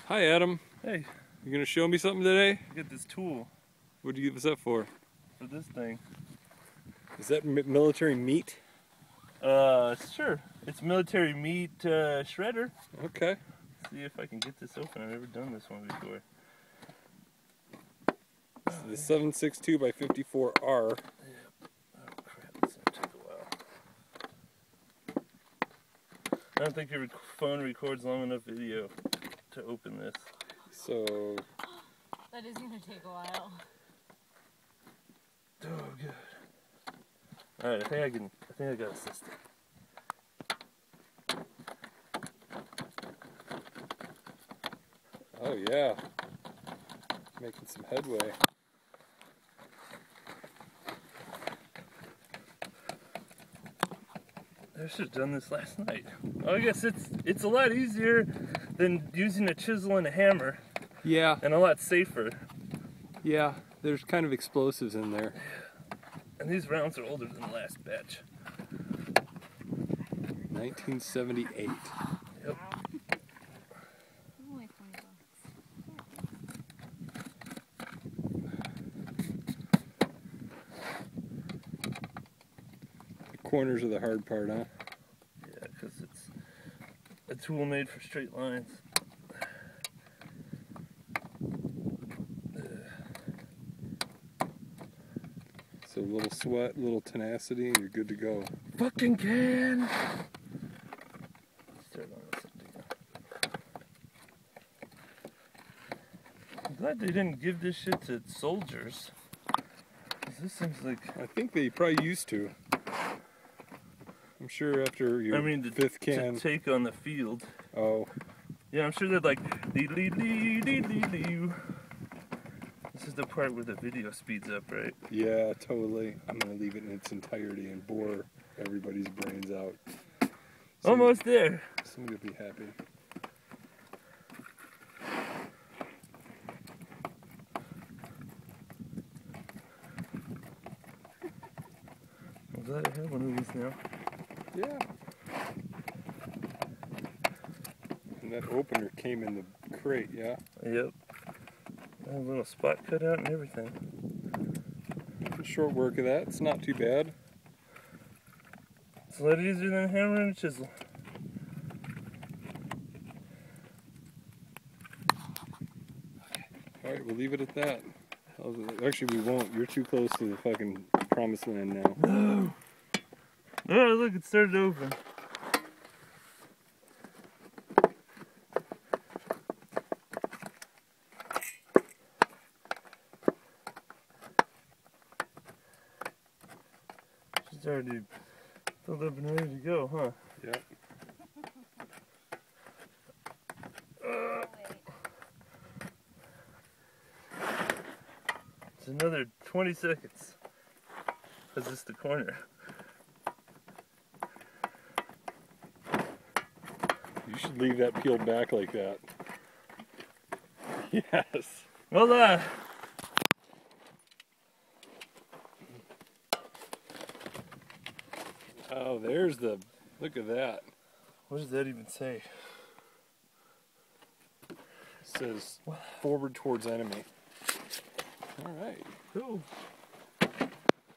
Hi, Adam. Hey, You gonna show me something today? get this tool What do you give us that for? this thing. Is that military meat? Sure. It's military meat shredder. Okay. See if I can get this open. I've never done this one before. This is the 762 by 54R. Oh crap, this is gonna take a while. I don't think your phone records long enough video to open this. So... That is gonna take a while. Oh, good. Alright, I think I got a system. Oh yeah. Making some headway. I should have done this last night. Oh, I guess it's a lot easier than using a chisel and a hammer. Yeah. And a lot safer. Yeah. There's kind of explosives in there. And these rounds are older than the last batch. 1978. Yep. Only $20. The corners are the hard part, huh? Yeah, because it's a tool made for straight lines. So a little sweat, a little tenacity, and you're good to go. Fucking can! Start on this again. I'm glad they didn't give this shit to soldiers. 'Cause this seems like... I think they probably used to. I'm sure after your fifth can. to take on the field. Oh. Yeah, I'm sure they're like... This is the part where the video speeds up, right? Yeah, totally. I'm going to leave it in its entirety and bore everybody's brains out. Almost there. Somebody will be happy. I'm glad I have one of these now. Yeah. And that opener came in the crate, yeah? Yep. A little spot cut out and everything. Short work of that. It's not too bad. It's a lot easier than a hammer and a chisel. Alright, we'll leave it at that. Actually, we won't. You're too close to the fucking promised land now. No! Oh, look, it started to open. She's already filled up and ready to go, huh? Yep. It's another 20 seconds. Because it's the corner. You should leave that peeled back like that. Yes. Well done. Oh, there's the... Look at that. What does that even say? It says, forward towards enemy. Alright. Cool.